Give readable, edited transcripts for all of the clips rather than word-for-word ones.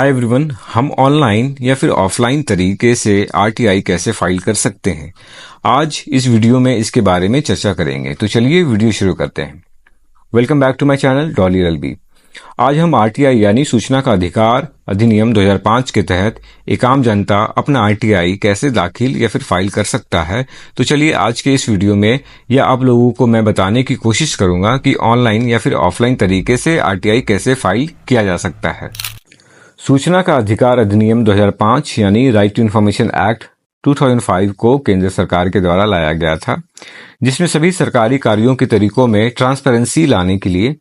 Hi everyone, हम online या फिर ऑफलाइन तरीके से आरटीआई कैसे फाइल कर सकते हैं। आज इस वीडियो में इसके बारे में चर्चा करेंगे। तो चलिए वीडियो शुरू करते हैं। Welcome back to my channel Dolly LB. आज हम आरटीआई यानी सूचना का अधिकार अधिनियम 2005 के तहत एक आम जनता अपना आरटीआई कैसे दाखिल या फिर फाइल कर सकता है। तो चलिए आज के इस वीडियो में या आप लोगों को मैं बताने की कोशिश करूंगा कि ऑनलाइन या फिर ऑफलाइन तरीके से आरटीआई कैसे फाइल किया जा सकता है। सूचना का अधिकार अधिनियम 2005 यानी राइट टू इन्फॉर्मेशन एक्ट 2005 को केंद्र सरकार के द्वारा लाया गया था, जिसमें सभी सरकारी कार्यों के तरीकों में ट्रांसपेरेंसी लाने के लिए,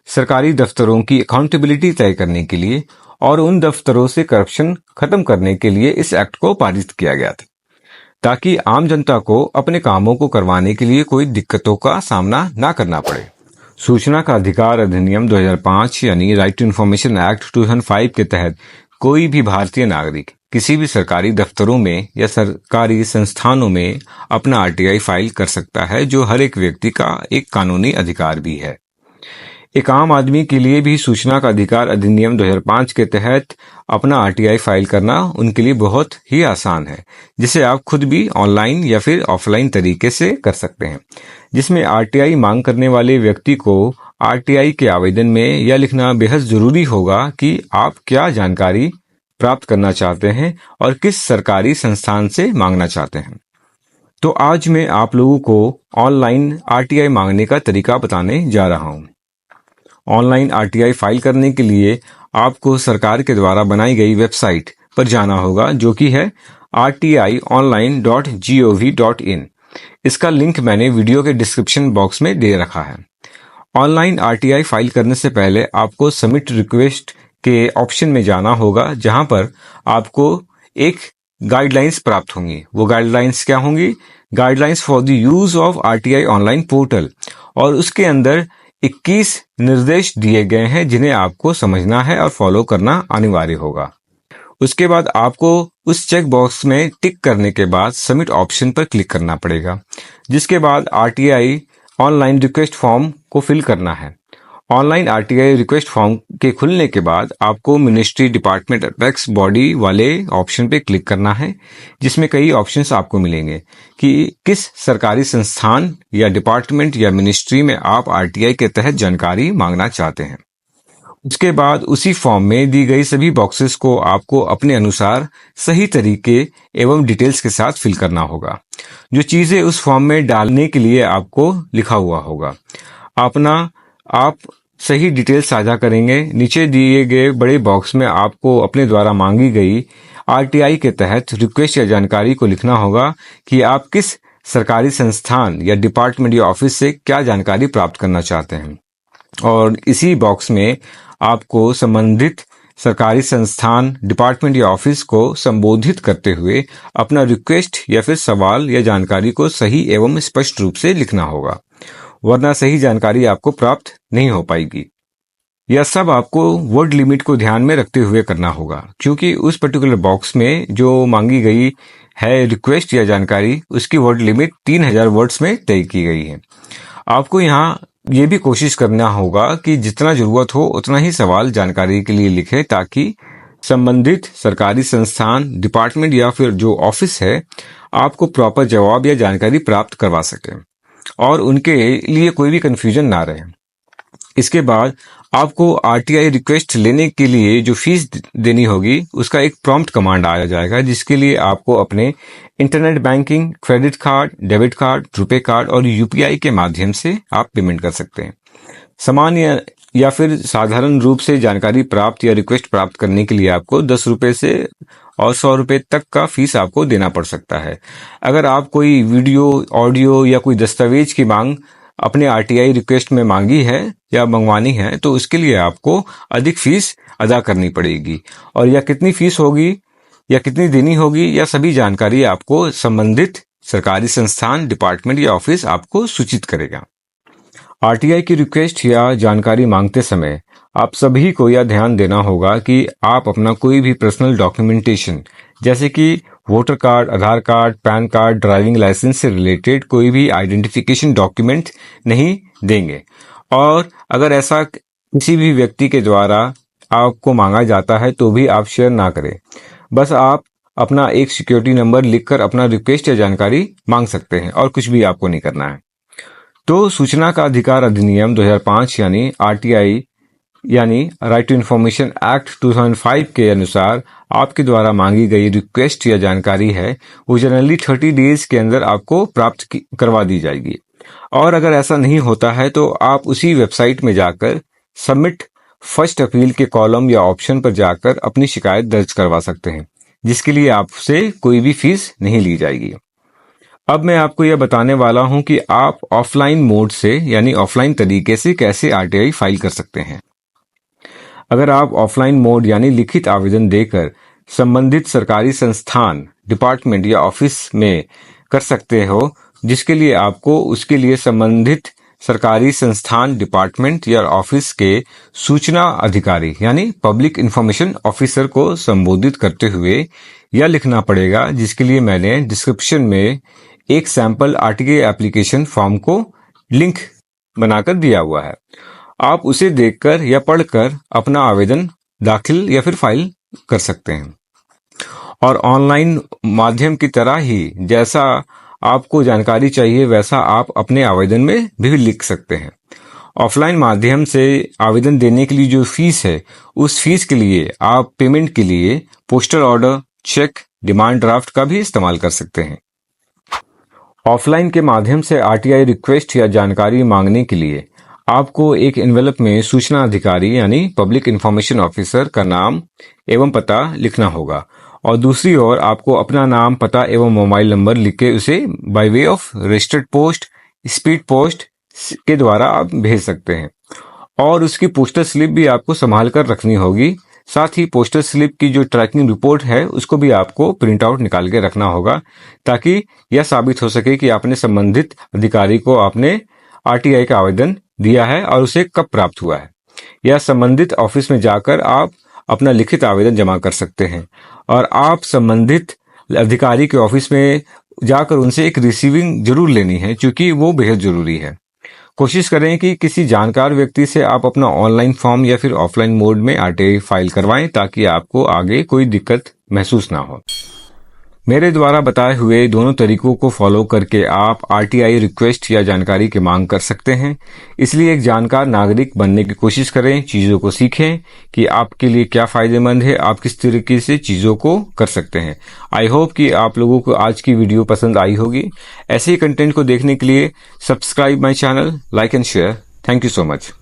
सरकारी दफ्तरों की अकाउंटेबिलिटी तय करने के लिए और उन दफ्तरों से करप्शन खत्म करने के लिए इस एक्ट को पारित किया गया था, ताकि आम जनता को अपने कामों को करवाने के लिए कोई दिक्कतों का सामना न करना पड़े। सूचना का अधिकार अधिनियम 2005 यानी राइट टू इन्फॉर्मेशन एक्ट 2005 के तहत कोई भी भारतीय नागरिक किसी भी सरकारी दफ्तरों में या सरकारी संस्थानों में अपना आरटीआई फाइल कर सकता है, जो हर एक व्यक्ति का एक कानूनी अधिकार भी है। एक आम आदमी के लिए भी सूचना का अधिकार अधिनियम 2005 के तहत अपना आरटीआई फाइल करना उनके लिए बहुत ही आसान है, जिसे आप खुद भी ऑनलाइन या फिर ऑफलाइन तरीके से कर सकते हैं। जिसमें आरटीआई मांग करने वाले व्यक्ति को आरटीआई के आवेदन में यह लिखना बेहद जरूरी होगा कि आप क्या जानकारी प्राप्त करना चाहते हैं और किस सरकारी संस्थान से मांगना चाहते हैं। तो आज मैं आप लोगों को ऑनलाइन आरटीआई मांगने का तरीका बताने जा रहा हूं। ऑनलाइन आरटीआई फाइल करने के लिए आपको सरकार के द्वारा बनाई गई वेबसाइट पर जाना होगा, जो कि है rtionline.gov.in। इसका लिंक मैंने वीडियो के डिस्क्रिप्शन बॉक्स में दे रखा है। ऑनलाइन आरटीआई फाइल करने से पहले आपको सबमिट रिक्वेस्ट के ऑप्शन में जाना होगा, जहां पर आपको एक गाइडलाइंस प्राप्त होंगी। वो गाइडलाइंस क्या होंगी? Guidelines for the use of RTI online portal, और उसके अंदर 21 निर्देश दिए गए हैं जिन्हें आपको समझना है और फॉलो करना अनिवार्य होगा। उसके बाद आपको उस चेक बॉक्स में टिक करने के बाद सबमिट ऑप्शन पर क्लिक करना पड़ेगा, जिसके बाद आरटीआई ऑनलाइन रिक्वेस्ट फॉर्म को फिल करना है। ऑनलाइन आरटीआई रिक्वेस्ट फॉर्म के खुलने के बाद आपको मिनिस्ट्री डिपार्टमेंट अपेक्स बॉडी वाले ऑप्शन पे क्लिक करना है, जिसमें कई ऑप्शंस आपको मिलेंगे कि किस सरकारी संस्थान या डिपार्टमेंट या मिनिस्ट्री में आप आरटीआई के तहत जानकारी मांगना चाहते हैं। उसके बाद उसी फॉर्म में दी गई सभी बॉक्सेस को आपको अपने अनुसार सही तरीके एवं डिटेल्स के साथ फिल करना होगा। जो चीजें उस फॉर्म में डालने के लिए आपको लिखा हुआ होगा, आप सही डिटेल्स साझा करेंगे। नीचे दिए गए बड़े बॉक्स में आपको अपने द्वारा मांगी गई आरटीआई के तहत रिक्वेस्ट या जानकारी को लिखना होगा कि आप किस सरकारी संस्थान या डिपार्टमेंट या ऑफिस से क्या जानकारी प्राप्त करना चाहते हैं, और इसी बॉक्स में आपको संबंधित सरकारी संस्थान, डिपार्टमेंट या ऑफिस को संबोधित करते हुए अपना रिक्वेस्ट या फिर सवाल या जानकारी को सही एवं स्पष्ट रूप से लिखना होगा, वरना सही जानकारी आपको प्राप्त नहीं हो पाएगी। यह सब आपको वर्ड लिमिट को ध्यान में रखते हुए करना होगा, क्योंकि उस पर्टिकुलर बॉक्स में जो मांगी गई है रिक्वेस्ट या जानकारी, उसकी वर्ड लिमिट 3000 वर्ड्स में तय की गई है। आपको यहाँ ये भी कोशिश करना होगा कि जितना जरूरत हो उतना ही सवाल जानकारी के लिए लिखें, ताकि संबंधित सरकारी संस्थान, डिपार्टमेंट या फिर जो ऑफिस है आपको प्रॉपर जवाब या जानकारी प्राप्त करवा सके और उनके लिए कोई भी कंफ्यूजन ना रहे। इसके बाद आपको आरटीआई रिक्वेस्ट लेने के लिए जो फीस देनी होगी, उसका एक प्रॉम्प्ट कमांड आया जाएगा, जिसके लिए आपको अपने internet banking, credit card, debit card, RuPay card और यूपीआई के माध्यम से आप पेमेंट कर सकते हैं। सामान्य या फिर साधारण रूप से जानकारी प्राप्त या रिक्वेस्ट प्राप्त करने के लिए आपको 10 रुपए से और 100 रुपए तक का फीस आपको देना पड़ सकता है। अगर आप कोई वीडियो, ऑडियो या कोई दस्तावेज की मांग अपने आरटीआई रिक्वेस्ट में मांगी है या मंगवानी है, तो उसके लिए आपको अधिक फीस अदा करनी पड़ेगी, और यह कितनी फीस होगी या कितनी देनी होगी, यह सभी जानकारी आपको संबंधित सरकारी संस्थान, डिपार्टमेंट या ऑफिस आपको सूचित करेगा। आरटीआई की रिक्वेस्ट या जानकारी मांगते समय आप सभी को यह ध्यान देना होगा कि आप अपना कोई भी पर्सनल डॉक्यूमेंटेशन, जैसे कि voter card, Aadhaar card, PAN card, driving licence से रिलेटेड कोई भी आइडेंटिफिकेशन डॉक्यूमेंट नहीं देंगे। और अगर ऐसा किसी भी व्यक्ति के द्वारा आपको मांगा जाता है तो भी आप शेयर ना करें। बस आप अपना एक सिक्योरिटी नंबर लिखकर अपना रिक्वेस्ट या जानकारी मांग सकते हैं और कुछ भी आपको नहीं करना है। तो सूचना का अधिकार अधिनियम 2005 यानी आरटीआई यानी राइट टू इन्फॉर्मेशन एक्ट 2005 के अनुसार आपके द्वारा मांगी गई रिक्वेस्ट या जानकारी है वो जनरली 30 डेज के अंदर आपको प्राप्त करवा दी जाएगी। और अगर ऐसा नहीं होता है तो आप उसी वेबसाइट में जाकर सबमिट फर्स्ट अपील के कॉलम या ऑप्शन पर जाकर अपनी शिकायत दर्ज करवा सकते हैं, जिसके लिए आपसे कोई भी फीस नहीं ली जाएगी। अब मैं आपको यह बताने वाला हूं कि आप ऑफलाइन मोड से यानी ऑफलाइन तरीके से कैसे आरटीआई फाइल कर सकते हैं। अगर आप ऑफलाइन मोड यानी लिखित आवेदन देकर संबंधित सरकारी संस्थान, डिपार्टमेंट या ऑफिस में कर सकते हो, जिसके लिए आपको उसके लिए संबंधित सरकारी संस्थान, डिपार्टमेंट या ऑफिस के सूचना अधिकारी यानी पब्लिक इंफॉर्मेशन ऑफिसर को संबोधित करते हुए यह लिखना पड़ेगा, जिसके लिए मैंने डिस्क्रिप्शन में एक सैंपल आरटीआई एप्लीकेशन फॉर्म को लिंक बनाकर दिया हुआ है। आप उसे देखकर या पढ़कर अपना आवेदन दाखिल या फिर फाइल कर सकते हैं। और ऑनलाइन माध्यम की तरह ही जैसा आपको जानकारी चाहिए वैसा आप अपने आवेदन में भी लिख सकते हैं। ऑफलाइन माध्यम से आवेदन देने के लिए जो फीस है, उस फीस के लिए आप पेमेंट के लिए postal order, cheque, demand draft का भी इस्तेमाल कर सकते हैं। ऑफलाइन के माध्यम से आरटीआई रिक्वेस्ट या जानकारी मांगने के लिए आपको एक एनवेलप में सूचना अधिकारी यानी पब्लिक इंफॉर्मेशन ऑफिसर का नाम एवं पता लिखना होगा और दूसरी ओर आपको अपना नाम, पता एवं मोबाइल नंबर लिख के उसे by way of registered post, speed post के द्वारा आप भेज सकते हैं। और उसकी पोस्टल स्लिप भी आपको संभाल कर रखनी होगी। साथ ही पोस्टल स्लिप की जो ट्रैकिंग रिपोर्ट है उसको भी आपको प्रिंट आउट निकाल के रखना होगा, ताकि यह साबित हो सके कि आपने संबंधित अधिकारी को आपने आरटीआई का आवेदन दिया है और उसे कब प्राप्त हुआ है। या संबंधित ऑफिस में जाकर आप अपना लिखित आवेदन जमा कर सकते हैं और आप संबंधित अधिकारी के ऑफिस में जाकर उनसे एक रिसीविंग जरूर लेनी है, क्योंकि वो बेहद जरूरी है। कोशिश करें कि किसी जानकार व्यक्ति से आप अपना ऑनलाइन फॉर्म या फिर ऑफलाइन मोड में आरटीआई फाइल करवाएं, ताकि आपको आगे कोई दिक्कत महसूस ना हो। मेरे द्वारा बताए हुए दोनों तरीकों को फॉलो करके आप आरटीआई रिक्वेस्ट या जानकारी की मांग कर सकते हैं। इसलिए एक जानकार नागरिक बनने की कोशिश करें, चीज़ों को सीखें कि आपके लिए क्या फ़ायदेमंद है, आप किस तरीके से चीज़ों को कर सकते हैं। आई होप कि आप लोगों को आज की वीडियो पसंद आई होगी। ऐसे ही कंटेंट को देखने के लिए subscribe my channel, like and share. Thank you so much.